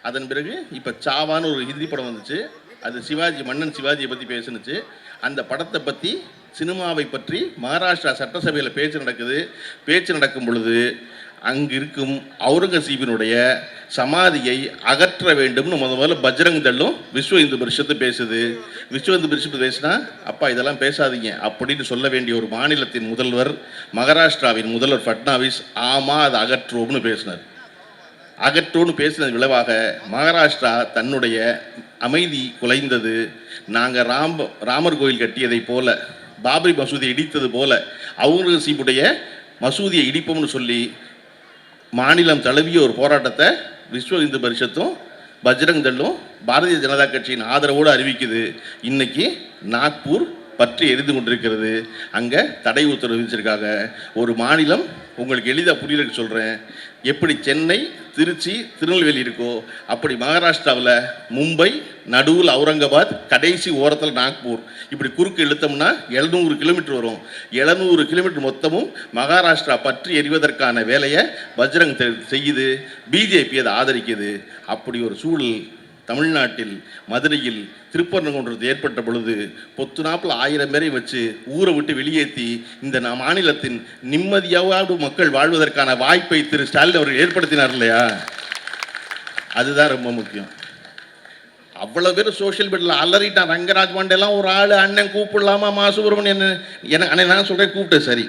அதன் பிறகு இப்போ சாவான்னு ஒரு ஹிந்தி படம் வந்துச்சு. அது சிவாஜி, மன்னன் சிவாஜியை பற்றி பேசுனுச்சு. அந்த படத்தை பற்றி, சினிமாவை பற்றி மகாராஷ்டிரா சட்டசபையில் பேச்சு நடக்கும் பொழுது அங்கு இருக்கும் அவுரங்கசீபினுடைய சமாதியை அகற்ற வேண்டும்னு முதல்ல பஜ்ரங் தள்ளும் விஸ்வ இந்து பரிஷத்து பேசுது. விஸ்வ இந்து பரிஷத்து பேசினா, அப்பா இதெல்லாம் பேசாதீங்க அப்படின்னு சொல்ல வேண்டிய ஒரு மாநிலத்தின் முதல்வர், மகாராஷ்டிராவின் முதல்வர் ஃபட்னாவிஸ், ஆமாம் அதை அகற்றுவோம்னு பேசினார். அகற்றோன்னு பேசினது விளைவாக மகாராஷ்டிரா தன்னுடைய அமைதி குலைந்தது. நாங்கள் ராமர் கோயில் கட்டியதை போல, பாபரி மசூதியை இடித்தது போல அவுரங்கசீபுடைய மசூதியை இடிப்போம்னு சொல்லி மாநிலம் தழுவிய ஒரு போராட்டத்தை விஸ்வ இந்து பரிஷத்தும் பஜ்ரங் தள்ளும் பாரதிய ஜனதா கட்சியின் ஆதரவோடு அறிவிக்குது. இன்னைக்கு நாக்பூர் பற்றி எரிந்து கொண்டிருக்கிறது. அங்கே தடை உத்தரவு விதிச்சிருக்காங்க. ஒரு மாநிலம், உங்களுக்கு எளிதாக புரியலன்னு சொல்கிறேன், எப்படி சென்னை, திருச்சி, திருநெல்வேலி இருக்கோ அப்படி மகாராஷ்டிராவில் மும்பை, நடுவில் அவுரங்காபாத், கடைசி ஓரத்தில் நாக்பூர், இப்படி குறுக்கு இழுத்தோம்னா 700 கிலோமீட்டர் வரும். 700 கிலோமீட்டர் மொத்தமும் மகாராஷ்டிரா பற்றி எரிவதற்கான வேலையை பஜ்ரங் செய்யுது. பிஜேபி அதை ஆதரிக்குது. அப்படி ஒரு சூழல் தமிழ்நாட்டில் மதுரையில் திருப்பரங்குன்றத்தில் ஏற்பட்ட பொழுது பொத்து நாப்பில் 1000 பேரை வச்சு ஊரை விட்டு வெளியேற்றி இந்த மாநிலத்தின் நிம்மதியாவது மக்கள் வாழ்வதற்கான வாய்ப்பை திரு ஸ்டாலின் அவர்கள் ஏற்படுத்தினார் இல்லையா? அதுதான் ரொம்ப முக்கியம். அவ்வளோ பேர் சோஷியல் மீடியாவில் அலறிட்டான். ரங்கராஜ் பாண்டேலாம் ஒரு ஆள், அண்ணன் கூப்பிடலாமா, மா சுப்பிரமணியன் என்ன அண்ணன் நான் சொல்கிறேன், கூப்பிட்டேன். சரி,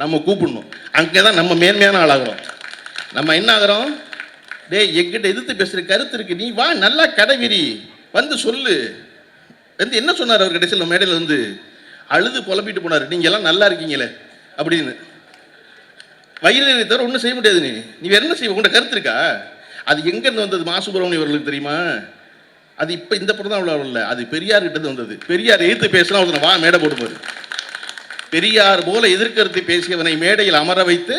நம்ம கூப்பிடணும். அங்கே தான் நம்ம மேன்மையான ஆளாகிறோம். நம்ம என்ன ஆகிறோம்? டேய், எங்கிட்ட எதிர்த்து பேசுகிற கருத்து இருக்கு, நீ வா, நல்லா கடைவிரி வந்து சொல்லு. வந்து என்ன சொன்னார் அவர் கடைசியில் மேடையில் வந்து அழுது புலம்பிட்டு போனார், நீங்கள் எல்லாம் நல்லா இருக்கீங்களே அப்படின்னு. வயிறு தவிர ஒன்றும் செய்ய முடியாது. நீ வேற என்ன செய்ய, உங்கள்கிட்ட கருத்து இருக்கா? அது எங்கேருந்து வந்தது மா சுப்பிரமணியம் அவர்களுக்கு தெரியுமா? அது இப்போ இந்த படம் தான் அவ்வளோ இல்லை, அது பெரியார் கிட்டது வந்தது. பெரியார் எதிர்த்து பேசினா ஒருத்தனை வா மேடை போடுவார். பெரியார் போல எதிர்கருத்து பேசியவனை மேடையில் அமர வைத்து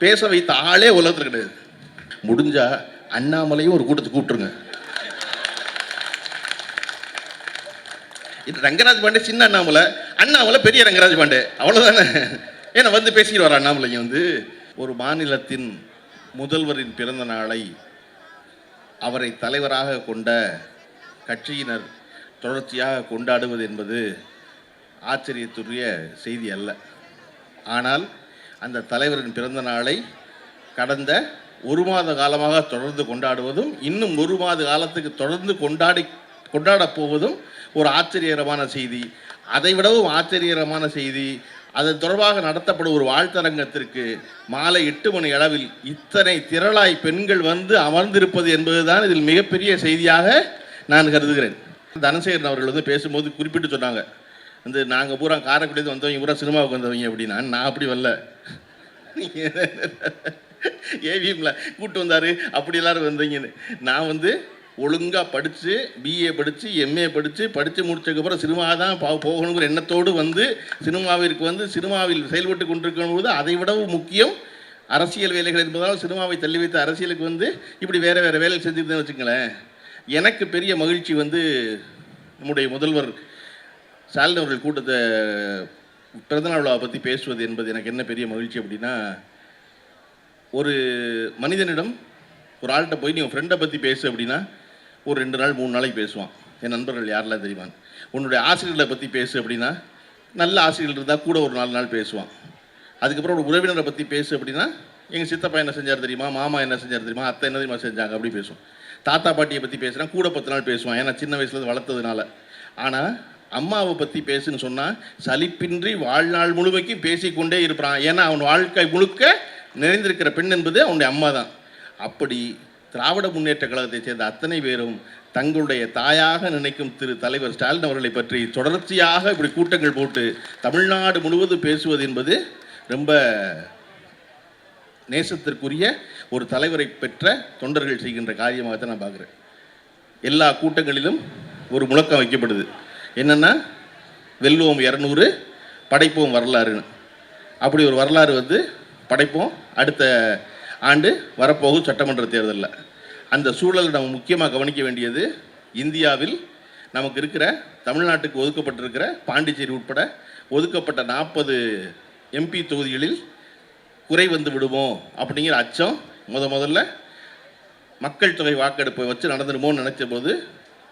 பேச வைத்த ஆளே உலகத்தில் கிடையாது. முடிஞ்சா அண்ணாமலையும் ஒரு கூட்டத்தை கூப்பிட்டுருங்க. இது ரங்கராஜ் பாண்டே சின்ன அண்ணாமலை பெரிய ரங்கராஜ் பாண்டே, அவ்வளோதானே. ஏன்னா வந்து பேசிடுவார் அண்ணாமலைங்க. வந்து ஒரு மாநிலத்தின் முதல்வரின் பிறந்த நாளை அவரை தலைவராக கொண்ட கட்சியினர் தொடர்ச்சியாக கொண்டாடுவது என்பது ஆச்சரியத்துரிய செய்தி அல்ல. ஆனால் அந்த தலைவரின் பிறந்த நாளை கடந்த 1 மாத காலமாக தொடர்ந்து கொண்டாடுவதும், இன்னும் 1 மாத காலத்துக்கு தொடர்ந்து கொண்டாடப் போவதும் ஒரு ஆச்சரியகரமான செய்தி. அதைவிடவும் ஆச்சரியகரமான செய்தி, அதன் தொடர்பாக நடத்தப்படும் ஒரு வாழ்த்தரங்கத்திற்கு மாலை 8 மணி அளவில் இத்தனை திரளாய் பெண்கள் வந்து அமர்ந்திருப்பது என்பதுதான் இதில் மிகப்பெரிய செய்தியாக நான் கருதுகிறேன். தனசேகரன் அவர்கள் வந்து பேசும்போது குறிப்பிட்டு சொன்னாங்க, வந்து நாங்கள் பூரா காரைக்குடியிலேருந்து வந்தவங்க, பூரா சினிமாவுக்கு வந்தவங்க அப்படின்னா. நான் அப்படி வரல, ஏவிஎம்ல கூப்பிட்டு வந்தார் அப்படி எல்லாரும் வந்தீங்கன்னு. நான் வந்து ஒழுங்காக படித்து, பிஏ படித்து, எம்ஏ படித்து முடிச்சதுக்கப்புறம் சினிமா தான் போகணுங்கிற எண்ணத்தோடு வந்து சினிமாவிற்கு வந்து சினிமாவில் செயல்பட்டு கொண்டிருக்கும் போது அதை விடவும் முக்கியம் அரசியல் வேலைகள் என்பதால் சினிமாவை தள்ளி வைத்த அரசியலுக்கு வந்து இப்படி வேறு வேலை செஞ்சுருந்தேன்னு வச்சுங்களேன். எனக்கு பெரிய மகிழ்ச்சி வந்து நம்முடைய முதல்வர் ஸ்டாலின் அவர்கள் கூட்டத்தை பிறந்தநாள் விழாவை பற்றி பேசுவது என்பது எனக்கு என்ன பெரிய மகிழ்ச்சி அப்படின்னா, ஒரு மனிதனிடம் ஒரு ஆள்கிட்ட போய் நீ உன் ஃப்ரெண்டை பற்றி பேசு அப்படின்னா ஒரு 2 நாள் 3 நாளைக்கு பேசுவான். என் நண்பர்கள் யாரெல்லாம் தெரியுமா? உன்னுடைய ஆசிரியர்களை பற்றி பேசு அப்படின்னா, நல்ல ஆசிரியர்கள் இருந்தால் கூட ஒரு 4 நாள் பேசுவான். அதுக்கப்புறம் ஒரு உறவினரை பற்றி பேசு அப்படின்னா, எங்கள் சித்தப்பா என்ன செஞ்சார் தெரியுமா, மாமா என்ன செஞ்சார் தெரியுமா, அத்தை என்ன தெரியுமா செஞ்சாங்க அப்படி பேசுவோம். தாத்தா பாட்டியை பற்றி பேசுனா கூட 10 நாள் பேசுவான், ஏன்னா சின்ன வயசுலேருந்து வளர்த்ததுனால. ஆனால் அம்மாவை பற்றி பேசுன்னு சொன்னால் சலிப்பின்றி வாழ்நாள் முழுமைக்கும் பேசிக்கொண்டே இருப்பான். ஏன்னா அவன் வாழ்க்கை முழுக்க நிறைந்திருக்கிற பெண் என்பது அவனுடைய அம்மா தான். அப்படி திராவிட முன்னேற்ற கழகத்தை சேர்ந்த அத்தனை பேரும் தங்களுடைய தாயாக நினைக்கும் திரு தலைவர் ஸ்டாலின் அவர்களை பற்றி தொடர்ச்சியாக இப்படி கூட்டங்கள் போட்டு தமிழ்நாடு முழுவதும் பேசுவது என்பது ரொம்ப நேசத்திற்குரிய ஒரு தலைவரை பெற்ற தொண்டர்கள் செய்கின்ற காரியமாக தான் நான் பார்க்குறேன். எல்லா கூட்டங்களிலும் ஒரு முழக்கம் வைக்கப்படுது, என்னென்னா வெல்வோம் 200 படைப்போம் வரலாறுன்னு. அப்படி ஒரு வரலாறு வந்து படைப்போம் அடுத்த ஆண்டு வரப்போகும் சட்டமன்ற தேர்தலில். அந்த சூழலை நம்ம முக்கியமாக கவனிக்க வேண்டியது, இந்தியாவில் நமக்கு இருக்கிற தமிழ்நாட்டுக்கு ஒதுக்கப்பட்டிருக்கிற பாண்டிச்சேரி உட்பட ஒதுக்கப்பட்ட 40 எம்பி தொகுதிகளில் குறை வந்து விடுமோ அப்படிங்கிற அச்சம் முதல்ல மக்கள் தொகை வாக்கெடுப்பை வச்சு நடந்துடுமோன்னு நினச்ச போது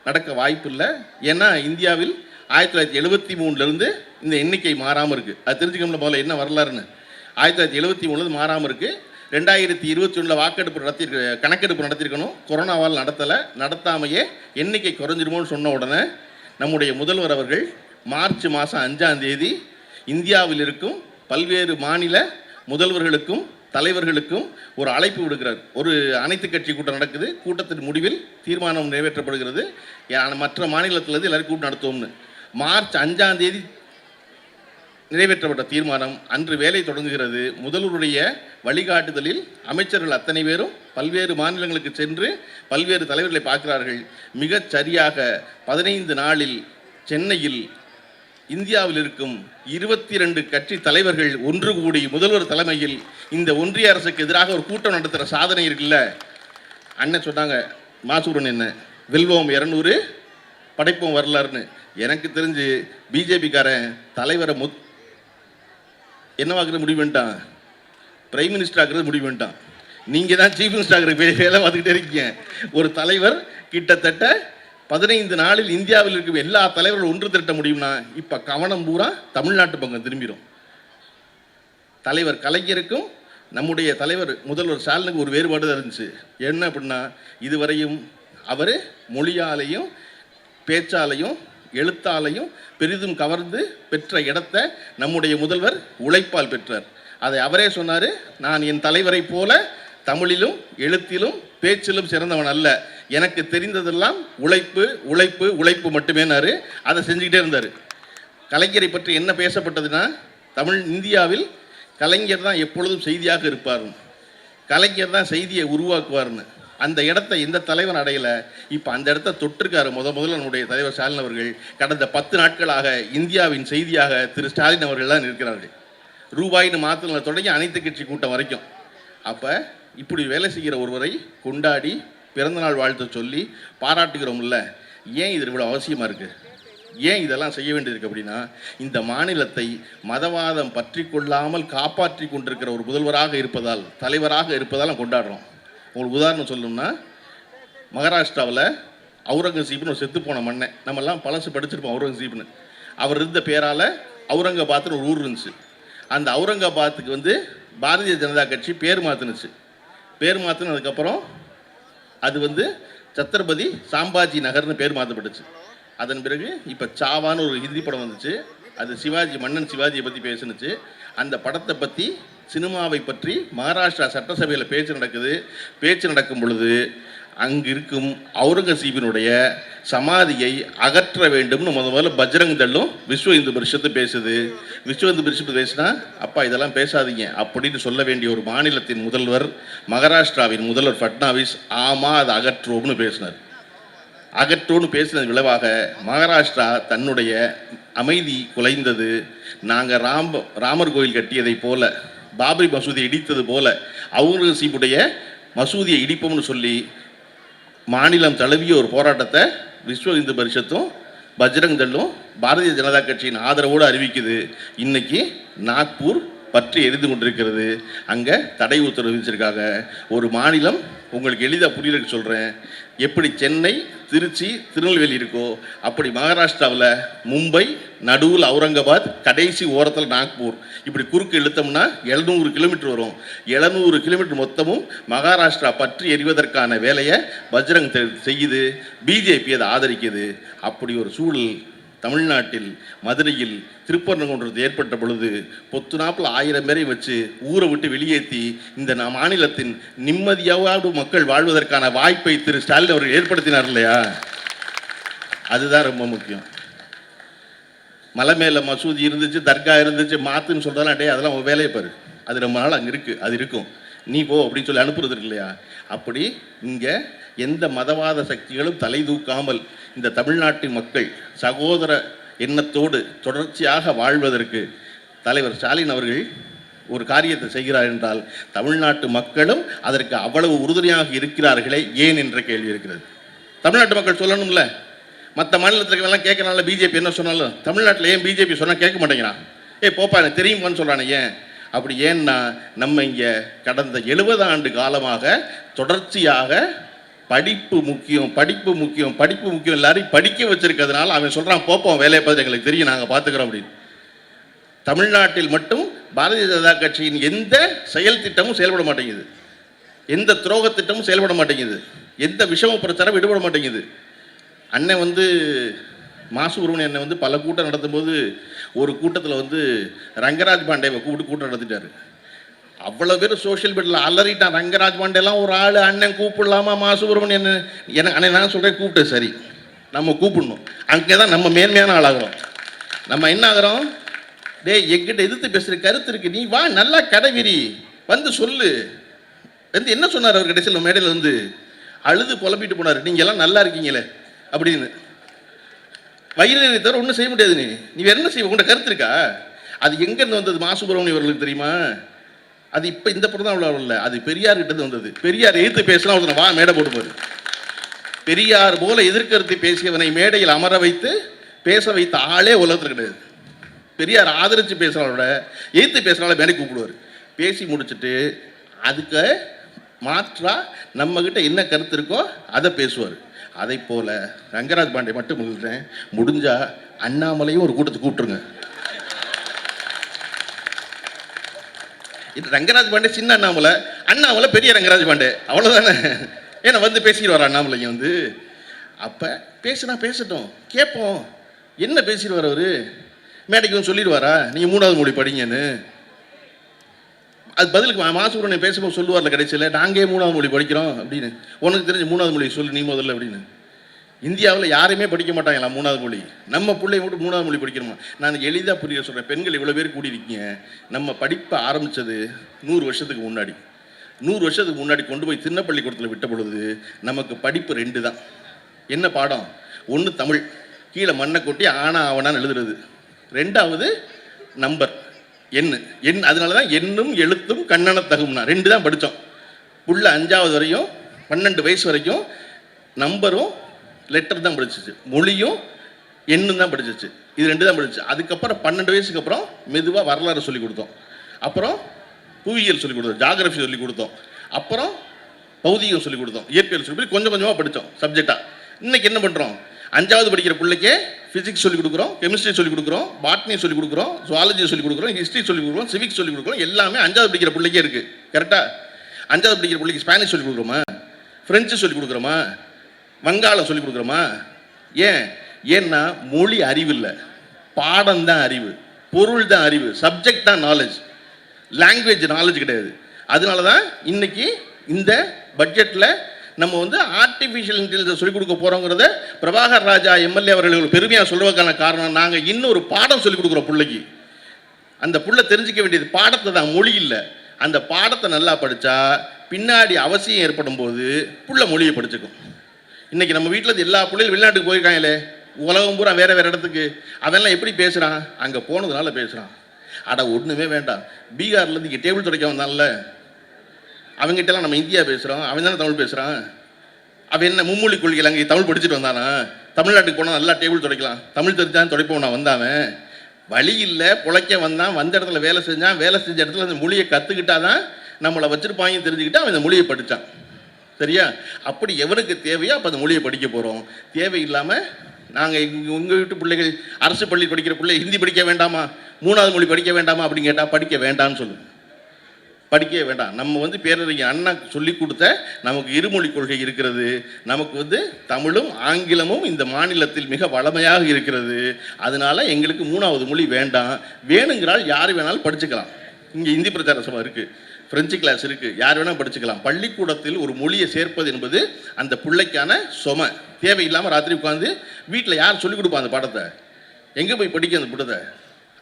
நடக்க வாய்ப்பு இல்லை. ஏன்னா இந்தியாவில் 1973 இந்த எண்ணிக்கை மாறாமல் இருக்குது. அது தெரிஞ்சுக்கணும் போல என்ன வரலாறுன்னு. 1973 மாறாமல் இருக்குது. 2021 வாக்கெடுப்பு கணக்கெடுப்பு நடத்தியிருக்கணும். கொரோனாவால் நடத்தாமையே எண்ணிக்கை குறைஞ்சிருமோன்னு சொன்ன உடனே நம்முடைய முதல்வர் அவர்கள் மார்ச் மாதம் 5ஆம் தேதி இந்தியாவில் இருக்கும் பல்வேறு மாநில முதல்வர்களுக்கும் தலைவர்களுக்கும் ஒரு அழைப்பு விடுக்கிறார். ஒரு அனைத்து கட்சி கூட்டம் நடக்குது. கூட்டத்தின் முடிவில் தீர்மானம் நிறைவேற்றப்படுகிறது. மற்ற மாநிலத்திலிருந்து எல்லாரும் கூட்டம் நடத்துவோம்னு. மார்ச் 5ஆம் தேதி நிறைவேற்றப்பட்ட தீர்மானம் அன்று வேலை தொடங்குகிறது. முதல்வருடைய வழிகாட்டுதலில் அமைச்சர்கள் அத்தனை பேரும் பல்வேறு மாநிலங்களுக்கு சென்று பல்வேறு தலைவர்களை பார்க்கிறார்கள். மிகச் சரியாக 15 நாளில் சென்னையில் இந்தியாவில் இருக்கும் 22 கட்சி தலைவர்கள் ஒன்று கூடி முதல்வர் தலைமையில் இந்த ஒன்றிய அரசுக்கு எதிராக ஒரு கூட்டம் நடத்துகிற சாதனை இருக்குல்ல. அண்ணன் சொன்னாங்க, மாசூரன் என்ன வெல்வோம் 200 படைப்போம் வரலாறுன்னு. எனக்கு தெரிஞ்சு பிஜேபிக்காரன் தலைவரை என்னவாக்குறது முடிவு பண்ணிட்டான், பிரைம் மினிஸ்டர் ஆக்குறது முடிவு பண்ணிட்டான். நீங்கள் தான் சீஃப் மினிஸ்டர் ஆகிற வேலை பார்த்துக்கிட்டே இருக்கீங்க. ஒரு தலைவர் கிட்டத்தட்ட 15 நாளில் இந்தியாவில் இருக்கும் எல்லா தலைவர்களும் ஒன்று திரட்ட முடியும்னா இப்போ கவனம் பூரா தமிழ்நாட்டு பக்கம் திரும்பிடும். தலைவர் கலைஞருக்கும் நம்முடைய தலைவர் முதல்வர் ஸ்டாலினுக்கு ஒரு வேறுபாடு தான் இருந்துச்சு. என்ன அப்படின்னா, இதுவரையும் அவர் மொழியாலையும் பேச்சாலையும் எழுத்தாலையும் பெரிதும் கவர்ந்து பெற்ற இடத்தை நம்முடைய முதல்வர் உழைப்பால் பெற்றார். அதை அவரே சொன்னார், நான் என் தலைவரை போல தமிழிலும் எழுத்திலும் பேச்சிலும் சிறந்தவன் அல்ல, எனக்கு தெரிந்ததெல்லாம் உழைப்பு உழைப்பு உழைப்பு மட்டுமேனாரு. அதை செஞ்சுக்கிட்டே இருந்தார். கலைஞரை பற்றி என்ன பேசப்பட்டதுன்னா, இந்தியாவில் கலைஞர் தான் எப்பொழுதும் செய்தியாக இருப்பார்னு, கலைஞர் தான் செய்தியை உருவாக்குவார்னு. அந்த இடத்த எந்த தலைவர் அடையலை. இப்போ அந்த இடத்த தொட்டிருக்காரு முதல்ல நம்முடைய தலைவர் ஸ்டாலின் அவர்கள். கடந்த 10 நாட்களாக இந்தியாவின் செய்தியாக திரு ஸ்டாலின் அவர்கள் தான் இருக்கிறார்கள். ரூபாயின்னு மாத்திரம் தொடங்கி அனைத்து கட்சி கூட்டம் வரைக்கும். அப்போ இப்படி வேலை செய்கிற ஒருவரை கொண்டாடி பிறந்தநாள் வாழ்த்து சொல்லி பாராட்டுகிறோம்ல, ஏன் இது இவ்வளோ அவசியமாக இருக்குது, ஏன் இதெல்லாம் செய்ய வேண்டியிருக்கு அப்படின்னா, இந்த மாநிலத்தை மதவாதம் பற்றி கொள்ளாமல் காப்பாற்றி கொண்டிருக்கிற ஒரு முதல்வராக இருப்பதால், தலைவராக இருப்பதால் கொண்டாடுறோம். உங்களுக்கு உதாரணம் சொல்லணும்னா, மகாராஷ்டிராவில் அவுரங்கசீப்னு ஒரு செத்து போன மன்னன், நம்மெல்லாம் பழசு படிச்சிருப்போம் அவுரங்கசீப்னு. அவர் இருந்த பேரால் அவுரங்காபாத்னு ஒரு ஊர் இருந்துச்சு. அந்த அவுரங்காபாத்துக்கு பாரதிய ஜனதா கட்சி பேர் மாற்றினுச்சு. பேர் மாற்றினதுக்கப்புறம் அது சத்ரபதி சாம்பாஜி நகர்னு பேர் மாற்றப்பட்டுச்சு. அதன் பிறகு இப்போ சாவான்னு ஒரு ஹிந்தி படம் வந்துச்சு. அது மன்னன் சிவாஜியை பற்றி பேசுனுச்சு. அந்த படத்தை பற்றி, சினிமாவை பற்றி மகாராஷ்டிரா சட்டசபையில் பேச்சு நடக்கும் பொழுது அங்கு இருக்கும் அவுரங்கசீபினுடைய சமாதியை அகற்ற வேண்டும்னு முதல்ல பஜ்ரங் தள்ளும் விஸ்வ இந்து பரிஷத்து பேசுது. விஸ்வ இந்து பரிஷத்து பேசினா, அப்பா இதெல்லாம் பேசாதீங்க அப்படின்னு சொல்ல வேண்டிய ஒரு மாநிலத்தின் முதல்வர், மகாராஷ்டிராவின் முதல்வர் ஃபட்னாவிஸ், ஆமாம் அதை அகற்றுவோம்னு பேசினார். அகற்றோன்னு பேசினது விளைவாக மகாராஷ்டிரா தன்னுடைய அமைதி குலைந்தது. நாங்கள் ராமர் கோயில் கட்டியதை போல, பாபரி மசூதியை இடித்தது போல அவுரங்கசீபுடைய மசூதியை இடிப்போம்னு சொல்லி மாநிலம் தழுவிய ஒரு போராட்டத்தை விஸ்வ இந்து பரிஷத்தும் பஜ்ரங் தள்ளும் பாரதிய ஜனதா கட்சியின் ஆதரவோடு அறிவிக்குது. இன்னைக்கு நாக்பூர் பற்றி எரிந்து கொண்டிருக்கிறது. அங்கே தடை உத்தரவு விதிச்சிருக்காங்க. ஒரு மாநிலம், உங்களுக்கு எளிதாக புரியறதுக்கு சொல்கிறேன், எப்படி சென்னை, திருச்சி, திருநெல்வேலி இருக்கோ அப்படி மகாராஷ்டிராவில் மும்பை, நடுவில் அவுரங்காபாத், கடைசி ஓரத்தில் நாக்பூர், இப்படி குறுக்கு இழுத்தோம்னா 700 கிலோமீட்டர் வரும். 700 கிலோமீட்டர் மொத்தமும் மகாராஷ்டிரா பற்றி எரிவதற்கான வேலையை பஜ்ரங் செய்யுது. பிஜேபி அதை ஆதரிக்குது. அப்படி ஒரு சூழல் தமிழ்நாட்டில் மதுரையில் திருப்பரங்குன்றத்தில் ஏற்பட்ட பொழுது பொத்து நாப்பில் 1000 பேரை வச்சு ஊரை விட்டு வெளியேற்றி இந்த மாநிலத்தின் நிம்மதியாவது மக்கள் வாழ்வதற்கான வாய்ப்பை திரு ஸ்டாலின் அவர்கள் ஏற்படுத்தினார் இல்லையா? அதுதான் ரொம்ப முக்கியம். மலை மேலே மசூதி இருந்துச்சு, தர்கா இருந்துச்சு, மாத்துன்னு சொல்கிறதெல்லாம் டே அதெல்லாம் உன் வேலையை பாரு, அது ரொம்ப நாள் அங்கே இருக்குது, அது இருக்கும், நீ போ அப்படின்னு சொல்லி அனுப்புறது இருக்கு இல்லையா? அப்படி இங்கே எந்த மதவாத சக்திகளும் தலை தூக்காமல் இந்த தமிழ்நாட்டின் மக்கள் சகோதர எண்ணத்தோடு தொடர்ச்சியாக வாழ்வதற்கு தலைவர் ஸ்டாலின் அவர்கள் ஒரு காரியத்தை செய்கிறார் என்றால், தமிழ்நாட்டு மக்களும் அதற்கு அவ்வளவு உறுதுணையாக இருக்கிறார்களே ஏன் என்ற கேள்வி இருக்கிறது. தமிழ்நாட்டு மக்கள் சொல்லணும்ல, மற்ற மாநிலத்தில் எல்லாம் கேட்கறனால பிஜேபி என்ன சொன்னாலும் தமிழ்நாட்டில் ஏன் பிஜேபி சொன்னால் கேட்க மாட்டேங்கிறான், போப்பா எனக்கு தெரியுமான்னு சொல்கிறானே ஏன்? அப்படி ஏன்னா நம்ம இங்கே கடந்த 70 ஆண்டு காலமாக தொடர்ச்சியாக படிப்பு முக்கியம், படிப்பு முக்கியம், படிப்பு முக்கியம், எல்லாரையும் படிக்க வச்சிருக்கிறதுனால அவன் சொல்கிறான் போப்போம் வேலையை பார்த்து எங்களுக்கு தெரியும் நாங்கள் பார்த்துக்கிறோம் அப்படின்னு. தமிழ்நாட்டில் மட்டும் பாரதிய ஜனதா கட்சியின் எந்த செயல் திட்டமும் செயல்பட மாட்டேங்குது, எந்த துரோக திட்டமும் செயல்பட மாட்டேங்குது, எந்த விஷம பிரச்சாரம் விடுபட மாட்டேங்குது. அண்ணன் வந்து மாசுபுரமணி அண்ணன் வந்து பல கூட்டம் நடத்தும் போது ஒரு கூட்டத்தில் வந்து ரங்கராஜ் பாண்டேவை கூட்டம் நடத்திட்டாரு. அவ்வளோ பேர் சோஷியல் மீடியாவில் அலறிட்டான். ரங்கராஜ் பாண்டேலாம் ஒரு ஆள் அண்ணன் கூப்பிடலாமா மாசுபுரமணி அண்ணன் எனக்கு அண்ணன் நான் சொல்கிறேன் கூப்பிட்டேன் சரி நம்ம கூப்பிடணும். அங்கே தான் நம்ம மேன்மையான ஆளாகிறோம். நம்ம என்ன ஆகிறோம், டேய் எங்கிட்ட எதிர்த்து பேசுகிற கருத்து இருக்கு, நீ வா நல்லா கடைவிரி வந்து சொல்லு வந்து என்ன சொன்னார் அவர் கடைசியில் மேடையில் வந்து அழுது புலம்பிட்டு போனார், நீங்கள் எல்லாம் நல்லா இருக்கீங்களே அப்படின்னு. வயிறு தவிர ஒன்றும் செய்ய முடியாது, நீ வேற என்ன செய்ய, உங்கள்கிட்ட கருத்து இருக்கா? அது எங்கேருந்து வந்தது மாசுபுரமணி அவர்களுக்கு தெரியுமா? அது இப்போ இந்த படம் தான் அவ்வளோ இல்லை, அது பெரியார் கிட்டது வந்தது. பெரியார் எதிர்த்து பேசினா ஒருத்தனை வா மேடை போடுவார். பெரியார் போல எதிர்கருத்து பேசியவனை மேடையில் அமர வைத்து பேச வைத்த ஆளே உலகத்தில் கிடையாது. பெரியார் ஆதரித்து பேசுகிறவரோட எதிர்த்து பேசுகிறவங்கள மேடை கூப்பிடுவார். பேசி முடிச்சுட்டு அதுக்கு மாற்றா நம்மக்கிட்ட என்ன கருத்து இருக்கோ அதை பேசுவார். அதை போல ரங்கராஜ் பாண்டே மட்டும் சொல்கிறேன், முடிஞ்சா அண்ணாமலையும் ஒரு கூட்டத்தை கூப்பிட்டுருங்க. இது ரங்கராஜ் பாண்டே சின்ன அண்ணாமலை, அண்ணாமலை பெரிய ரங்கராஜ் பாண்டே, அவ்வளோதானே. ஏன்னா வந்து பேசிடுவார் அண்ணாமலைங்க வந்து. அப்போ பேசுனா பேசட்டும், கேட்போம். என்ன பேசிடுவார் அவர்? மேடைக்கு வந்து சொல்லிடுவாரா நீங்கள் 3வது மொழி படிங்கன்னு? அது பதிலுக்கு மாசுபுரமணி பேசும்போது சொல்லுவார்ல கடைசியில், நாங்கே 3வது மொழி படிக்கிறோம் அப்படின்னு. உனக்கு தெரிஞ்ச 3வது மொழி சொல்லு நீ முதல்ல அப்படின்னு. இந்தியாவில் யாருமே படிக்க மாட்டாங்களா 3வது மொழி? நம்ம பிள்ளைங்க மட்டும் 3வது மொழி படிக்கணுமா? நான் எளிதாக புரிய சொல்கிறேன். பெண்கள் இவ்வளோ பேர் கூடியிருக்கீங்க. நம்ம படிப்பை ஆரம்பித்தது 100 வருஷத்துக்கு முன்னாடி. 100 வருஷத்துக்கு முன்னாடி கொண்டு போய் சின்னப்பள்ளிக்கூடத்தில் விட்ட பொழுது நமக்கு படிப்பு 2 தான். என்ன பாடம்? ஒன்று தமிழ், கீழே மண்ணை கொட்டி ஆனா ஆவனான்னு எழுதுறது. 2வது நம்பர் எண். அதனால தான் எண்ணும் எழுத்தும் கண்ணன தகும்னா 2 தான் படித்தோம். புள்ள 5வது வரையும் 12 வயசு வரைக்கும் நம்பரும் லெட்டர் தான் படிச்சிச்சு, மொழியும் எண்ணும் தான் படிச்சிச்சு. இது 2 தான் படிச்சு. அதுக்கப்புறம் 12 வயசுக்கு அப்புறம் மெதுவாக வரலாறு சொல்லி கொடுத்தோம், அப்புறம் புவியியல் சொல்லி கொடுத்தோம், ஜாகிரபி சொல்லி கொடுத்தோம், அப்புறம் பௌதிகம் சொல்லி கொடுத்தோம், இயற்பியல் சொல்லி கொஞ்சம் கொஞ்சமாக படித்தோம் சப்ஜெக்டாக. இன்னைக்கு என்ன பண்ணுறோம்? 5வது படிக்கிற பிள்ளைக்கே ஃபிசிக்ஸ் சொல்லிக் கொடுக்குறோம், கெமிஸ்ட்ரி சொல்லிக் கொடுக்குறோம், பாட்னி சொல்லிக் கொடுக்குறோம், ஜுவாலஜி சொல்லிக் கொடுக்குறோம், ஹிஸ்ட்ரி சொல்லிக் கொடுக்குறோம், சிவிக்ஸ் சொல்லிக் கொடுக்குறோம். எல்லாமே 5வது படிக்கிற பிள்ளைக்கே இருக்குது. கரெக்டாக 5வது படிக்கிற பிள்ளைக்கு ஸ்பானிஷ் சொல்லிக் கொடுக்குறோமா, ஃப்ரெஞ்சு சொல்லிக் கொடுக்குறோமா, வங்காளம் சொல்லிக் கொடுக்குறோமா? ஏன்னா மொழி அறிவு இல்லை, பாடம் தான் அறிவு, பொருள் தான் அறிவு, சப்ஜெக்ட் தான் நாலேஜ், லாங்குவேஜ் நாலேஜ் கிடையாது. அதனால தான் இன்னைக்கு இந்த பட்ஜெட்டில் நம்ம வந்து ஆர்டிஃபிஷியல் இன்டெலிஜென்ஸ் சொல்லிக் கொடுக்க போகிறோங்கிறத பிரபாகர் ராஜா எம்எல்ஏ அவர்கள் பெருமையாக சொல்வதற்கான காரணம், நாங்கள் இன்னொரு பாடம் சொல்லிக் கொடுக்குறோம் பிள்ளைக்கு. அந்த புள்ள தெரிஞ்சிக்க வேண்டியது பாடத்தை தான், மொழி இல்லை. அந்த பாடத்தை நல்லா படித்தா பின்னாடி அவசியம் ஏற்படும் போது புள்ள மொழியை படிச்சுக்கும். இன்றைக்கி நம்ம வீட்டில் எல்லா பிள்ளைகளும் வெளிநாட்டுக்கு போயிருக்காங்களே, உலகம் பூரா வேறு வேறு இடத்துக்கு, அதெல்லாம் எப்படி பேசுகிறான்? அங்கே போனதுனால பேசுகிறான். அட ஒன்றுமே வேண்டாம், பீகார்லேருந்து இங்கே டேபிள் துடைக்க வந்தான்ல, அவங்ககிட்டலாம் நம்ம இந்தியா பேசுகிறோம், அவன் தானே தமிழ் பேசுகிறான். அவன் என்ன மும்மொழி கொள்கையில் அங்கே தமிழ் படிச்சுட்டு வந்தானா? தமிழ்நாட்டுக்கு போனால் நல்லா டேபிள் துடைக்கலாம், தமிழ் தெரிஞ்சான் துடைப்போம். நான் வந்தாவன் வழி இல்லை, பிழைக்க வந்தான், வந்த இடத்துல வேலை செஞ்சான், வேலை செஞ்ச இடத்துல அந்த மொழியை கற்றுக்கிட்டாதான் நம்மளை வச்சுருப்பாங்க தெரிஞ்சுக்கிட்டு அவன் இந்த மொழியை படித்தான். சரியா? அப்படி எவனுக்கு தேவையோ அப்போ அந்த மொழியை படிக்க போகிறோம். தேவையில்லாமல் நாங்கள் உங்கள் வீட்டு பிள்ளைகள் அரசு பள்ளி படிக்கிற பிள்ளை ஹிந்தி படிக்க வேண்டாமா, 3வது மொழி படிக்க வேண்டாமா அப்படின்னு கேட்டால் படிக்க வேண்டாம்னு சொல்லுங்கள். படிக்கவே வேண்டாம். நம்ம வந்து பேரறிஞர் அண்ணா சொல்லி கொடுத்த நமக்கு இருமொழி கொள்கை இருக்கிறது. நமக்கு வந்து தமிழும் ஆங்கிலமும் இந்த மாநிலத்தில் மிக வளமையாக இருக்கிறது. அதனால எங்களுக்கு 3வது மொழி வேண்டாம். வேணுங்கிறால் யார் வேணாலும் படிச்சுக்கலாம். இங்கே இந்தி பிரச்சார சபை இருக்குது, ஃப்ரெஞ்சு கிளாஸ் இருக்குது, யார் வேணாலும் படிச்சுக்கலாம். பள்ளிக்கூடத்தில் ஒரு மொழியை சேர்ப்பது என்பது அந்த பிள்ளைக்கான சுமை. தேவையில்லாமல் ராத்திரி உட்காந்து வீட்டில் யார் சொல்லிக் கொடுப்பா அந்த பாடத்தை? எங்கே போய் படிக்க அந்த புட்டத்தை?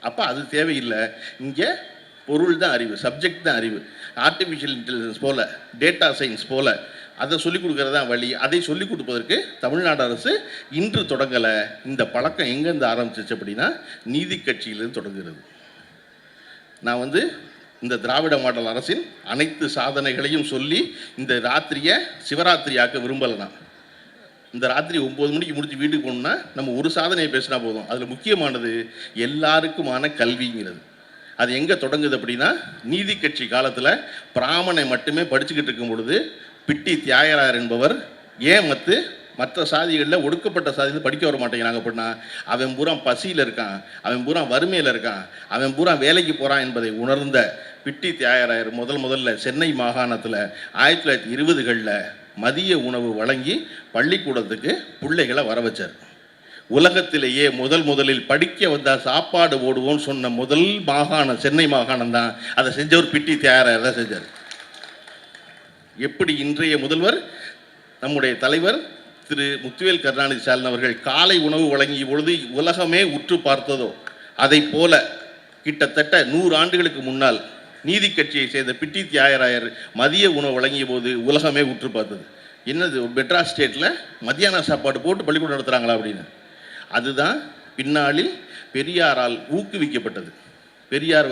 அப்போ அது தேவையில்லை. இங்கே பொருள் தான் அறிவு, சப்ஜெக்ட் தான் அறிவு. ஆர்டிஃபிஷியல் இன்டெலிஜென்ஸ் போல், டேட்டா சயின்ஸ் போல் அதை சொல்லிக் கொடுக்கறது தான் வழி. அதை சொல்லிக் கொடுப்பதற்கு தமிழ்நாடு அரசு இன்று தொடங்கலை. இந்த பழக்கம் எங்கேருந்து ஆரம்பிச்சிச்சு அப்படின்னா நீதி கட்சியிலிருந்து தொடங்குகிறது. நான் வந்து இந்த திராவிட மாடல் அரசின் அனைத்து சாதனைகளையும் சொல்லி இந்த ராத்திரியை சிவராத்திரியாக்க விரும்பலை. நான் இந்த ராத்திரி 9 மணிக்கு முடிச்சு வீட்டுக்கு போகணுன்னா நம்ம ஒரு சாதனையை பேசினா போதும். அதில் முக்கியமானது எல்லாருக்குமான கல்விங்கிறது. அது எங்கே தொடங்குது அப்படின்னா நீதி கட்சி காலத்தில் பிராமணை மட்டுமே படிச்சுக்கிட்டு இருக்கும் பொழுது பிட்டி தியாகராயர் என்பவர் ஏன் மற்ற சாதிகளில் ஒடுக்கப்பட்ட சாதியில் படிக்க வர மாட்டேங்கிறாங்க அப்படின்னா, அவன் பூரா பசியில் இருக்கான், அவன் பூரா வறுமையில் இருக்கான், அவன் பூரா வேலைக்கு போகிறான் என்பதை உணர்ந்த பிட்டி தியாகராயர் முதல்ல சென்னை மாகாணத்தில் 1920களில் மதிய உணவு வழங்கி பள்ளிக்கூடத்துக்கு பிள்ளைகளை வர வச்சார். உலகத்திலேயே முதலில் படிக்க வந்தால் சாப்பாடு ஓடுவோன்னு சொன்ன முதல் மாகாணம் சென்னை மாகாணம் தான். அதை செஞ்சவர் பிட்டி தியாகராயர் தான் செஞ்சார். எப்படி இன்றைய முதல்வர் நம்முடைய தலைவர் திரு முத்துவேல் கருணாநிதி ஸ்டாலின் அவர்கள் காலை உணவு வழங்கிய பொழுது உலகமே உற்று பார்த்ததோ, அதை போல கிட்டத்தட்ட 100 ஆண்டுகளுக்கு முன்னால் நீதி கட்சியை சேர்ந்த பிட்டி தியாகராயர் மதிய உணவு வழங்கிய போது உலகமே உற்று பார்த்தது. என்னது மெட்ராஸ் ஸ்டேட்டில் மத்தியான சாப்பாடு போட்டு பள்ளிக்கூடம் நடத்துகிறாங்களா அப்படின்னு. அதுதான் பின்னாளில் பெரியாரால் ஊக்குவிக்கப்பட்டது. பெரியார்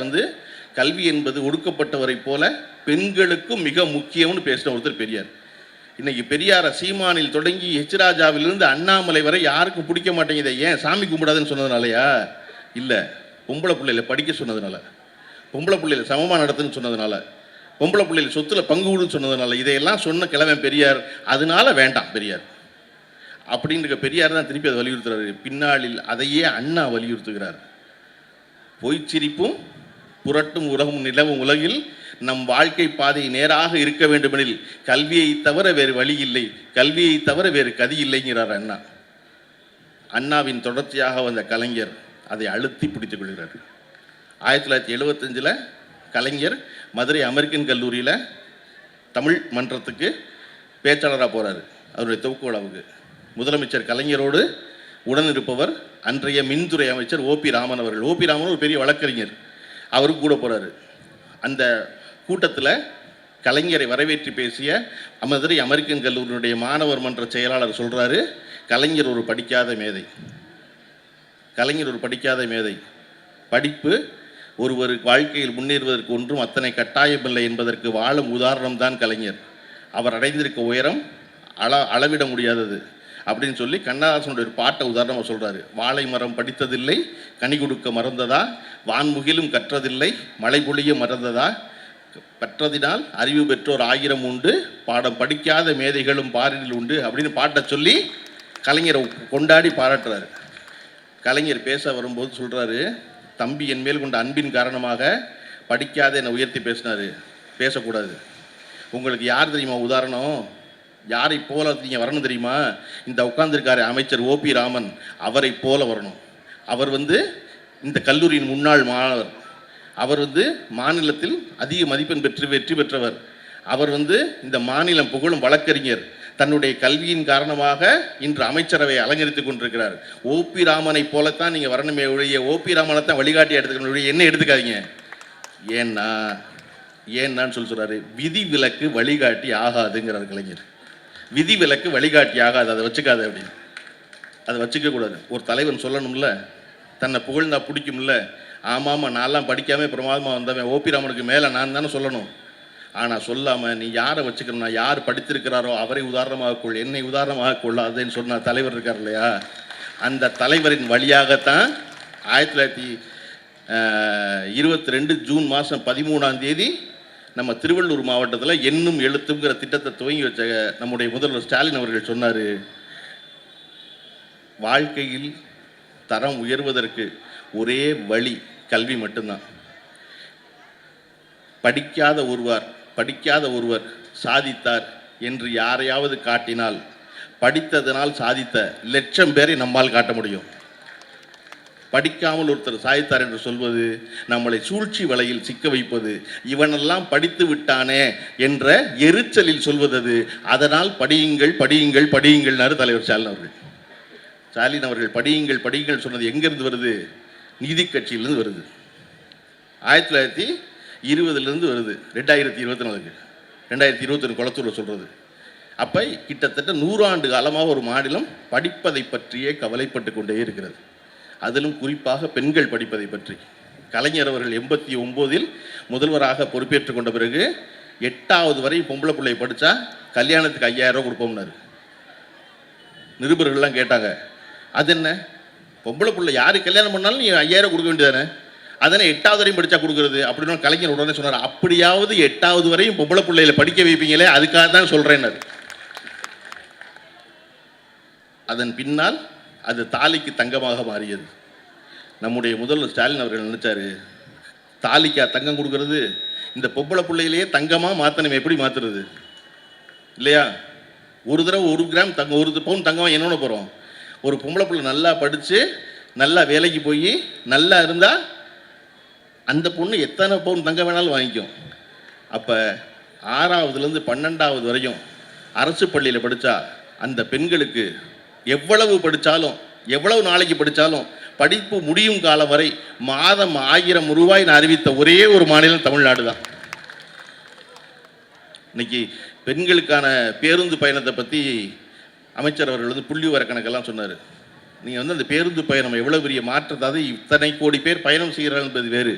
கல்வி என்பது ஒடுக்கப்பட்டவரை போல பெண்களுக்கும் மிக முக்கியம்னு பேசின ஒருத்தர் பெரியார். இன்னைக்கு பெரியாரை சீமானில் தொடங்கி ராஜாவிலிருந்து அண்ணாமலை வரை யாருக்கும் பிடிக்க மாட்டேங்குது. ஏன்? சாமி கும்பிடாதுன்னு சொன்னதுனாலயா? இல்லை, பொம்பளை பிள்ளைகளை படிக்க சொன்னதுனால, பொம்பளை பிள்ளைகளை சமமாக நடத்துன்னு சொன்னதுனால, பொம்பளை பிள்ளைகளை சொத்துல பங்கு விடுன்னு சொன்னதுனால, இதையெல்லாம் சொன்ன கிழமை பெரியார். அதனால வேண்டாம் பெரியார் அப்படின்ற பெரியார் தான் திருப்பி அதை வலியுறுத்துறாரு. பின்னாளில் அதையே அண்ணா வலியுறுத்துகிறார். பொய்ச்சிரிப்பும் புரட்டும் உலகம் நிலவும் உலகில் நம் வாழ்க்கை பாதை நேராக இருக்க வேண்டுமெனில் கல்வியை தவிர வேறு வழி இல்லை, கல்வியை தவிர வேறு கதி இல்லைங்கிறார் அண்ணா. அண்ணாவின் தொடர்ச்சியாக வந்த கலைஞர் அதை அழுத்தி பிடித்துக் கொள்கிறார். 1975 கலைஞர் மதுரை அமெரிக்கன் கல்லூரியில் தமிழ் மன்றத்துக்கு பேச்சாளராக போகிறாரு. அவருடைய துவக்க விழாவுக்கு முதலமைச்சர் கலைஞரோடு உடன் இருப்பவர் அன்றைய மின்துறை அமைச்சர் ஓபி ராமன் அவர்கள். ஓபி ராமன் ஒரு பெரிய வழக்கறிஞர், அவருக்கு கூட போகிறாரு. அந்த கூட்டத்தில் கலைஞரை வரவேற்று பேசிய மதுரை அமெரிக்கன் கல்லூரியினுடைய மாணவர் மன்ற செயலாளர் சொல்கிறாரு, கலைஞர் ஒரு படிக்காத மேதை, கலைஞர் ஒரு படிக்காத மேதை. படிப்பு ஒருவர் வாழ்க்கையில் முன்னேறுவதற்கு ஒன்றும் அத்தனை கட்டாயமில்லை என்பதற்கு வாழும் உதாரணம்தான் கலைஞர். அவர் அடைந்திருக்க உயரம் அளவிட முடியாதது அப்படின்னு சொல்லி கண்ணதாசனுடைய ஒரு பாட்டை உதாரணமாக சொல்கிறாரு. வாழை மரம் படித்ததில்லை, கனி கொடுக்க மறந்ததா, வான்முகிலும் கற்றதில்லை, மழை பொழிய மறந்ததா, கற்றதினால் அறிவு பெற்றோர் 1000 உண்டு, பாடம் படிக்காத மேதைகளும் பாரில் உண்டு அப்படின்னு பாட்டை சொல்லி கலைஞரை கொண்டாடி பாராட்டுறாரு. கலைஞர் பேச வரும்போது சொல்கிறாரு, தம்பி என் மேல் கொண்ட அன்பின் காரணமாக படிக்காத என்னை உயர்த்தி பேசினார், பேசக்கூடாது. உங்களுக்கு யார் தெரியுமா உதாரணம்? யாரை போல நீங்கள் வரணும் தெரியுமா? இந்த உட்கார்ந்துருக்காரு அமைச்சர் ஓபி ராமன், அவரை போல வரணும். அவர் இந்த கல்லூரியின் முன்னாள் மாணவர், அவர் மாநிலத்தில் அதிக மதிப்பெண் பெற்று வெற்றி பெற்றவர், அவர் இந்த மாநிலம் புகழும் வழக்கறிஞர், தன்னுடைய கல்வியின் காரணமாக இன்று அமைச்சரவை அலங்கரித்துக் கொண்டிருக்கிறார். ஓபி ராமனை போலத்தான் நீங்கள் வரணுமே ஒழிய ஓபி ராமனை தான் வழிகாட்டி எடுத்துக்கணும் ஒழிய என்ன எடுத்துக்காதீங்க. ஏன்னான்னு சொல்றாரு, விதி விலக்கு வழிகாட்டி ஆகாதுங்கிறார் கலைஞர். விதி விலக்கு வழிகாட்டி ஆகாது, அதை வச்சுக்காது அப்படின்னு. அதை வச்சுக்க கூடாது. ஒரு தலைவன் சொல்லணும்ல, தன்னை புகழ்ந்தா பிடிக்கும்ல, ஆமாம் நான்லாம் படிக்காமல் பிரமாதமாக வந்தவன் ஓபி ராமனுக்கு மேலே நான் தானே சொல்லணும். ஆனால் சொல்லாமல் நீ யாரை வச்சுக்கணும்னா, யார் படித்திருக்கிறாரோ அவரை உதாரணமாக கொள், என்னை உதாரணமாக கொள்ளாதுன்னு சொன்ன தலைவர் இருக்கார் இல்லையா, அந்த தலைவரின் வழியாகத்தான் 1922 ஜூன் மாதம் 13ஆம் தேதி நம்ம திருவள்ளூர் மாவட்டத்தில் எண்ணும் எழுத்துங்கிற திட்டத்தை துவங்கி வச்ச நம்முடைய முதல்வர் ஸ்டாலின் அவர்கள் சொன்னார், வாழ்க்கையில் தரம் உயர்வதற்கு ஒரே வழி கல்வி மட்டும்தான். படிக்காத ஒருவர் சாதித்தார் என்று யாரையாவது காட்டினால், படித்ததனால் சாதித்த 1,00,000 பேரை நம்மால் காட்ட முடியும். படிக்காமல் ஒருத்தர் சாதித்தார் என்று சொல்வது நம்மளை சூழ்ச்சி வலையில் சிக்க வைப்பது. இவனெல்லாம் படித்து விட்டானே என்ற எரிச்சலில் சொல்வது. அதனால் படியுங்கள் படியுங்கள் படியுங்கள்னாரு தலைவர் ஸ்டாலின் அவர்கள். ஸ்டாலின் அவர்கள் படியுங்கள் படியுங்கள் சொன்னது எங்கேருந்து வருது? நீதி கட்சியிலிருந்து வருது. 1920 வருது, 2024 2021 குளத்தூரில் சொல்கிறது. அப்போ கிட்டத்தட்ட 100 ஆண்டு காலமாக ஒரு மாநிலம் படிப்பதை பற்றியே கவலைப்பட்டு கொண்டே இருக்கிறது. அதிலும் குறிப்பாக பெண்கள் படிப்பதை பற்றி. கலைஞர் அவர்கள் 89 முதல்வராக பொறுப்பேற்றுக் கொண்ட பிறகு 8வது வரை பொம்பளை பிள்ளை படித்தா கல்யாணத்துக்கு 5000 ரூபா கொடுப்போம்னாரு. நிருபர்கள்லாம் கேட்டாங்க, அது என்ன பொம்பளை பிள்ளை யாரு கல்யாணம் பண்ணாலும் நீ 5000 கொடுக்க வேண்டியதானே, அதனை 8வது வரையும் படித்தா கொடுக்குறது அப்படின்னு கலைஞர் உடனே சொன்னார். அப்படியாவது 8வது வரையும் பொம்பளை பிள்ளைகளை படிக்க வைப்பீங்களே, அதுக்காக தான் சொல்கிறேன்னாரு. அதன் பின்னால் அது தாலிக்கு தங்கமாக மாறியது. நம்முடைய முதல்வர் ஸ்டாலின் அவர்கள் நினைச்சாரு, தாலிக்கா தங்கம் கொடுக்கறது, இந்த பொம்பளை பிள்ளையிலேயே தங்கமாக மாற்றணும், எப்படி மாற்றுறது இல்லையா? ஒரு தடவை 1 கிராம் தங்கம், 1 பவுன் தங்கமாக என்னென்ன போகிறோம்? ஒரு பொம்பளை பிள்ளை நல்லா படித்து நல்லா வேலைக்கு போய் நல்லா இருந்தால் அந்த பொண்ணு எத்தனை பவுன் தங்கம் வேணாலும் வாங்கிக்கும். அப்போ 6வதுலேருந்து 12வது வரையும் அரசு பள்ளியில் படித்தா அந்த பெண்களுக்கு எவ்வளவு படித்தாலும், எவ்வளவு நாளைக்கு படித்தாலும், படிப்பு முடியும் காலம் வரை மாதம் 1000 ரூபாய் அறிவித்த ஒரே ஒரு மாநிலம் தமிழ்நாடு தான். இன்னைக்கு பெண்களுக்கான பேருந்து பயணத்தை பற்றி அமைச்சர் அவர்கள் புள்ளி வர கணக்கெல்லாம் சொன்னார். நீங்கள் அந்த பேருந்து பயணம் எவ்வளோ பெரிய மாற்றத்தை, அது இத்தனை கோடி பேர் பயணம் செய்கிறார்கள் என்பது வேறு.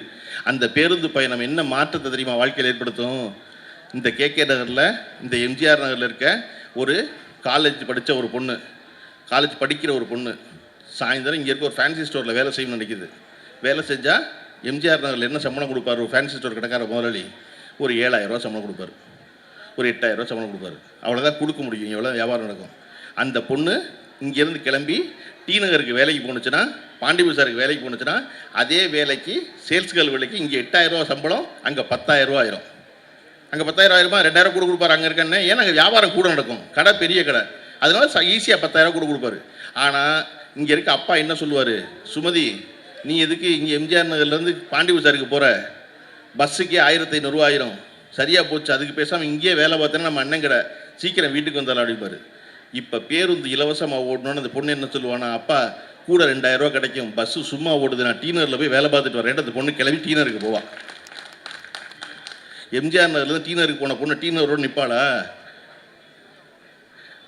அந்த பேருந்து பயணம் என்ன மாற்றத்தை தெரியுமா வாழ்க்கையில் ஏற்படுத்தும்? இந்த கேகே நகரில், இந்த எம்ஜிஆர் நகரில் இருக்க ஒரு காலேஜ் படித்த ஒரு பொண்ணு, காலேஜ் படிக்கிற ஒரு பொண்ணு சாயந்தரம் இங்கே இருக்க ஒரு ஃபேன்சி ஸ்டோரில் வேலை செய்யணும்னு நினைக்கிது. வேலை செஞ்சால் எம்ஜிஆர் நகரில் என்ன சம்பளம் கொடுப்பார்? ஒரு ஃபேன்சி ஸ்டோர் கடைக்கார முதலாளி ஒரு 7000 ரூபா சம்பளம் கொடுப்பார், ஒரு 8000 ரூபா சம்பளம் கொடுப்பார். அவ்வளோதான் கொடுக்க முடியும், எவ்வளோ வியாபாரம் நடக்கும். அந்த பொண்ணு இங்கேருந்து கிளம்பி டி நகருக்கு வேலைக்கு போணுச்சுன்னா, பாண்டி பஜாருக்கு வேலைக்கு போணுச்சுன்னா, அதே வேலைக்கு சேல்ஸ் கேர்ள் வேலைக்கு இங்கே 8000 ரூபா சம்பளம், அங்கே 10,000 ரூபா ஆயிரும். அங்கே 10,000 ஆயிரமா, 2000 கூட கொடுப்பாரு அங்கே இருக்கேன்னு. ஏன்னா அங்கே வியாபாரம் கூட நடக்கும், கடை பெரிய கடை, அதனால ஈஸியாக 10,000 கூட கொடுப்பாரு. ஆனால் இங்கே இருக்க அப்பா என்ன சொல்லுவார்? சுமதி, நீ எதுக்கு இங்கே எம்ஜிஆர் நகர்லேருந்து பாண்டி பஜாருக்கு போகிற? பஸ்ஸுக்கே 1500 ரூபா ஆயிரும், சரியாக போச்சு, அதுக்கு பேசாமல் இங்கேயே வேலை பார்த்தேன்னா நம்ம அண்ணன் கடை, சீக்கிரம் வீட்டுக்கு வந்தாலும் அப்படிப்பாரு. இப்போ பேருந்து இலவசமாக ஓடணும்னு அந்த பொண்ணு என்ன சொல்லுவானா, அப்பா கூட 2000 ரூபா கிடைக்கும், பஸ்ஸு சும்மா ஓடுது, நான் டி நகரில் போய் வேலை பார்த்துட்டு வரேன். அந்த பொண்ணு கிளம்பி டி நகருக்கு போவான். எம்ஜிஆர் நகர்லேருந்து டி நகருக்கு போன பொண்ணு டி நகரோடு நிற்பாளா?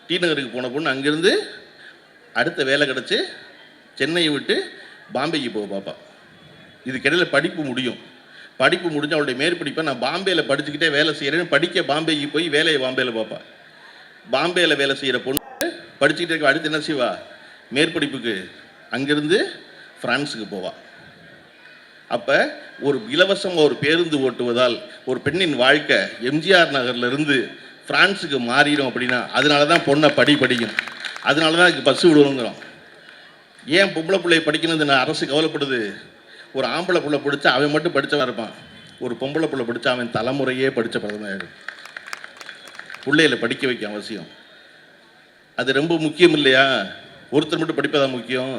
டி நகருக்கு போன பொண்ணு அங்கேருந்து அடுத்த வேலை கிடச்சி சென்னையை விட்டு பாம்பேக்கு போக பாப்பா. இதுக்கிடையில் படிப்பு முடியும், படிப்பு முடிஞ்சு அவளுடைய மேற்படிப்பை நான் பாம்பேயில் படிச்சுக்கிட்டே வேலை செய்கிறேன்னு படிக்க பாம்பேக்கு போய் வேலையை பாம்பேயில் பார்ப்பா. பாம்பேயில் வேலை செய்கிற பொண்ணு படிச்சுக்கிட்டே இருக்க, அடுத்து என்ன செய்வா? மேற்படிப்புக்கு அங்கேருந்து ஃப்ரான்ஸுக்கு போவா. அப்போ ஒரு இலவசமாக ஒரு பேருந்து ஓட்டுவதால் ஒரு பெண்ணின் வாழ்க்கை எம்ஜிஆர் நகர்லேருந்து ஃப்ரான்ஸுக்கு மாறிடும். அப்படின்னா அதனால தான் பொண்ணை படிக்கும், அதனால தான் அதுக்கு பஸ்ஸு விடுவோங்கிறோம். ஏன் பொம்பளை பிள்ளையை படிக்கணும்னு அரசு கவலைப்படுது? ஒரு ஆம்பளை பிள்ளை படித்தா அவன் மட்டும் படித்தவன் இருப்பான், ஒரு பொம்பளை பிள்ளை படித்தா அவன் தலைமுறையே படித்த பிரதமர். பிள்ளைகளை படிக்க வைக்க அவசியம், அது ரொம்ப முக்கியம் இல்லையா? ஒருத்தர் மட்டும் படிப்பதான் முக்கியம்.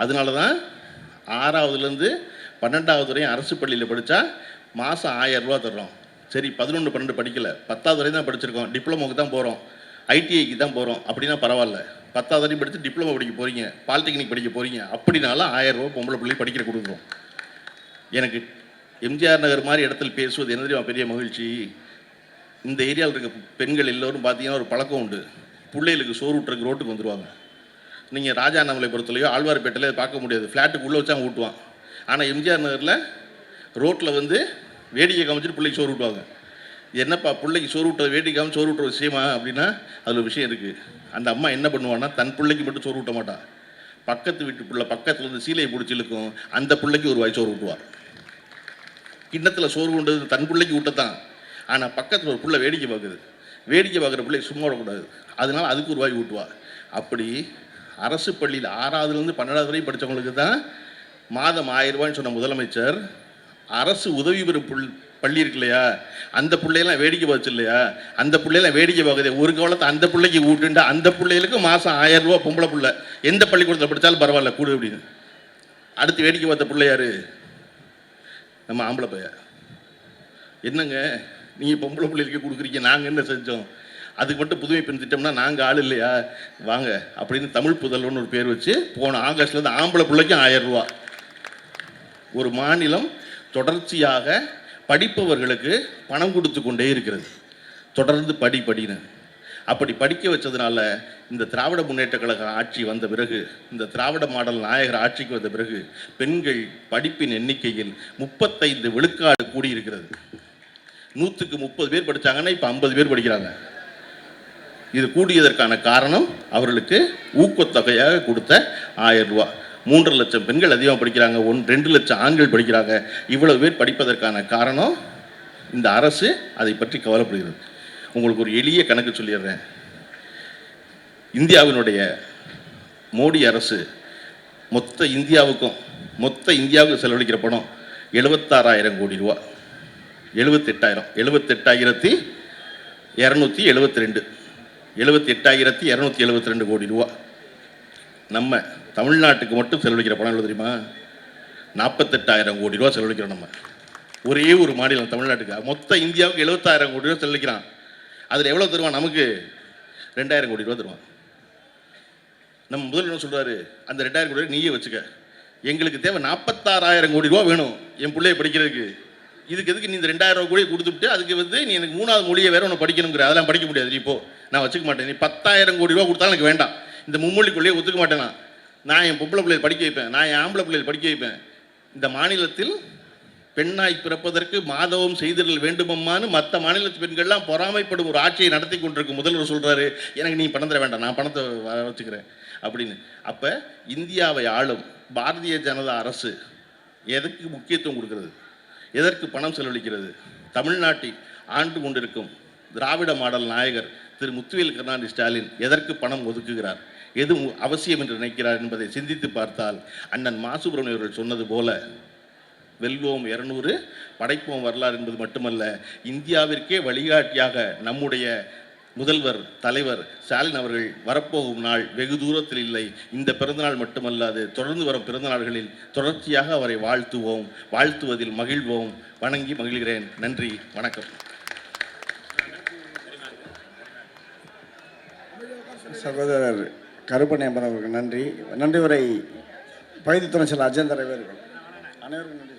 அதனால தான் 6வதுலேருந்து 12வது வரையும் அரசு பள்ளியில் படித்தா மாதம் 1000 ரூபா தர்றோம். சரி, 11, 12 படிக்கலை, 10வது வரையும் தான் படிச்சிருக்கோம், டிப்ளமோக்கு தான் போகிறோம், ஐடிஐக்கு தான் போகிறோம் அப்படின்னா பரவாயில்ல. 10வது வரையும் படித்து டிப்ளமோ படிக்க போகிறீங்க, பாலிடெக்னிக் படிக்க போகிறீங்க அப்படின்னாலும் 1000 ரூபா பொம்பளை பிள்ளை படிக்கிற கொடுக்குறோம். எனக்கு எம்ஜிஆர் நகர் மாதிரி இடத்துல பேசுவது என்ன தெரியுமா பெரிய மகிழ்ச்சி? இந்த ஏரியாவில் இருக்க பெண்கள் எல்லோரும் பார்த்தீங்கன்னா ஒரு பழக்கம் உண்டு, பிள்ளைகளுக்கு சோறு ஊட்டுறதுக்கு ரோட்டுக்கு வந்துடுவாங்க. நீங்கள் ராஜாண்ணாமலை பொறுத்தலையோ ஆழ்வார்பேட்டையில பார்க்க முடியாது, ஃப்ளாட்டுக்கு உள்ளே வச்சா ஊட்டுவான். ஆனால் எம்ஜிஆர் நகரில் ரோட்டில் வந்து வேடிக்கை காமிச்சிட்டு பிள்ளைக்கு சோறு ஊட்டுவாங்க. என்னப்பா பிள்ளைக்கு சோறு ஊட்டுறது, வேடிக்கை காமிச்சு சோறு ஊட்டுற விஷயமா அப்படின்னா அதில் விஷயம் இருக்குது. அந்த அம்மா என்ன பண்ணுவான்னா தன் பிள்ளைக்கு மட்டும் சோறு ஊட்ட மாட்டான், பக்கத்து வீட்டு பிள்ளை பக்கத்தில் இருந்து சீலையை பிடிச்சி இழுக்கும், அந்த பிள்ளைக்கு ஒரு வாய் சோறு ஊட்டுவார். கிண்ணத்தில் சோறு கொண்டது தன் பிள்ளைக்கு ஊட்டத்தான், ஆனால் பக்கத்தில் ஒரு பிள்ளை வேடிக்கை பார்க்குது, வேடிக்கை பார்க்குற பிள்ளை சும்மா விடக்கூடாது, அதனால் அதுக்கு ஒரு வாய் ஊட்டுவார். அப்படி அரசு பள்ளியில் 6வதுலேருந்து 12வது வரையும் படித்தவங்களுக்கு தான் மாதம் 1000 ரூபாய்ன்னு சொன்ன முதலமைச்சர், அரசு உதவி பெறும் பள்ளி இருக்கு இல்லையா, அந்த பிள்ளையெல்லாம் வேடிக்கை பார்த்து இல்லையா, அந்த பிள்ளையெல்லாம் வேடிக்கை பார்க்குது, ஒரு கவலத்தை அந்த பிள்ளைக்கு ஊட்டுண்டா அந்த பிள்ளைகளுக்கு மாதம் 1000 ரூபா பொம்பளை பிள்ளை எந்த பள்ளிக்கூடத்தில் படித்தாலும் பரவாயில்ல கூடு அப்படின்னு. அடுத்து வேடிக்கை பார்த்த பிள்ளை யார்? நம்ம ஆம்பளை பையன். என்னங்க நீங்கள் பொம்பளை பிள்ளைகளுக்கு கொடுக்குறீங்க, நாங்கள் என்ன செஞ்சோம்? அதுக்கு மட்டும் புதுமை பெண் திட்டம்னா நாங்கள் ஆள் இல்லையா, வாங்க அப்படின்னு தமிழ் புதல்வன்னு ஒரு பேர் வச்சு போன ஆகஸ்ட்லேருந்து ஆம்பளை பிள்ளைக்கும் 1000 ரூபா. ஒரு மாநிலம் தொடர்ச்சியாக படிப்பவர்களுக்கு பணம் கொடுத்து கொண்டே இருக்கிறது, தொடர்ந்து படின்னு. அப்படி படிக்க வச்சதுனால இந்த திராவிட முன்னேற்ற கழக ஆட்சி வந்த பிறகு, இந்த திராவிட மாடல் நாயகர் ஆட்சிக்கு வந்த பிறகு பெண்கள் படிப்பின் எண்ணிக்கையில் 35 விழுக்காடு கூடியிருக்கிறது. 100க்கு 30 பேர் படித்தாங்கன்னா இப்போ 50 பேர் படிக்கிறாங்க. இது கூடியதற்கான காரணம் அவர்களுக்கு ஊக்கத்தொகையாக கொடுத்த 1000 ரூபா. 3 லட்சம் பெண்கள் அதிகமாக படிக்கிறாங்க, 2 லட்சம் ஆண்கள் படிக்கிறாங்க. இவ்வளவு பேர் படிப்பதற்கான காரணம் இந்த அரசு அதை பற்றி கவலைப்படுகிறது. உங்களுக்கு ஒரு எளிய கணக்கு சொல்லிடுறேன். இந்தியாவினுடைய மோடி அரசு மொத்த இந்தியாவுக்கு செலவழிக்கிற பணம் 76,000 கோடி ரூபா. 78,272 78,272 கோடி ரூபா. நம்ம தமிழ்நாட்டுக்கு மட்டும் செலவழிக்கிற பணம் எவ்வளோ தெரியுமா? 48,000 கோடி ரூபா செலவழிக்கிறோம். நம்ம ஒரே ஒரு மாநிலம் தமிழ்நாட்டுக்கு, மொத்த இந்தியாவுக்கு 76,000 கோடி ரூபா செலவழிக்கிறான். அதில் எவ்வளோ தருவான்? நமக்கு 2,000 கோடி ரூபா தருவான். நம்ம முதல்வர் என்ன சொல்கிறாரு? அந்த 2,000 கோடி ரூபா நீயே வச்சுக்க, எங்களுக்கு தேவை 46,000 கோடி ரூபா வேணும் என் பிள்ளைய படிக்கிறதுக்கு. இதுக்கு எதுக்கு நீ இந்த 2,000 கோடியை கொடுத்துட்டு அதுக்கு நீ எனக்கு 3வது மொழியை வேற ஒன்று படிக்கணுங்கிற? அதெல்லாம் படிக்க முடியாது. நீ இப்போ நான் வச்சுக்க மாட்டேன். நீ 10,000 கோடி ரூபா கொடுத்தாலும் எனக்கு வேண்டாம். இந்த மும்மொழி கொள்ளையை ஒத்துக்க மாட்டேனா? நான் என் பொம்பளை பிள்ளைகள் படிக்க வைப்பேன், நான் என் ஆம்பளை பிள்ளைகள் படிக்க வைப்பேன். இந்த மாநிலத்தில் பெண்ணாய் பிறப்பதற்கு மாதவம் செய்திடல் வேண்டுமம்மான்னு மற்ற மாநிலத்து பெண்கள்லாம் பொறாமைப்படும் ஒரு ஆட்சியை நடத்தி கொண்டிருக்கும் முதல்வர் சொல்கிறாரு, எனக்கு நீ பணம் தர வேண்டாம், நான் பணத்தை வச்சுக்கிறேன் அப்படின்னு. அப்போ இந்தியாவை ஆளும் பாரதிய ஜனதா அரசு எதுக்கு முக்கியத்துவம் கொடுக்கிறது? எதற்கு பணம் செலவழிக்கிறது? தமிழ்நாட்டில் ஆண்டு கொண்டிருக்கும் திராவிட மாடல் நாயகர் திரு முத்துவேல் கருணாநிதி ஸ்டாலின் எதற்கு பணம் ஒதுக்குகிறார், எது அவசியம் என்று நினைக்கிறார் என்பதை சிந்தித்து பார்த்தால் அண்ணன் மா சுப்பிரமணியம் அவர்கள் சொன்னது போல வெல்வோம் 200 படைப்போம் வரலாறு என்பது மட்டுமல்ல, இந்தியாவிற்கே வழிகாட்டியாக நம்முடைய முதல்வர் தலைவர் ஸ்டாலின் அவர்கள் வரப்போகும் நாள் வெகு தூரத்தில் இல்லை. இந்த பிறந்தநாள் மட்டுமல்லாது தொடர்ந்து வரும் பிறந்தநாள்களில் தொடர்ச்சியாக அவரை வாழ்த்துவோம், வாழ்த்துவதில் மகிழ்வோம். வணங்கி மகிழ்கிறேன். நன்றி, வணக்கம். சகோதரர் கருப்பண்ண அவர்களுக்கு நன்றி. நன்றி உரை பகுதி துணை செயலர் அஜந்தர் அவர்கள் அனைவருக்கும் நன்றி.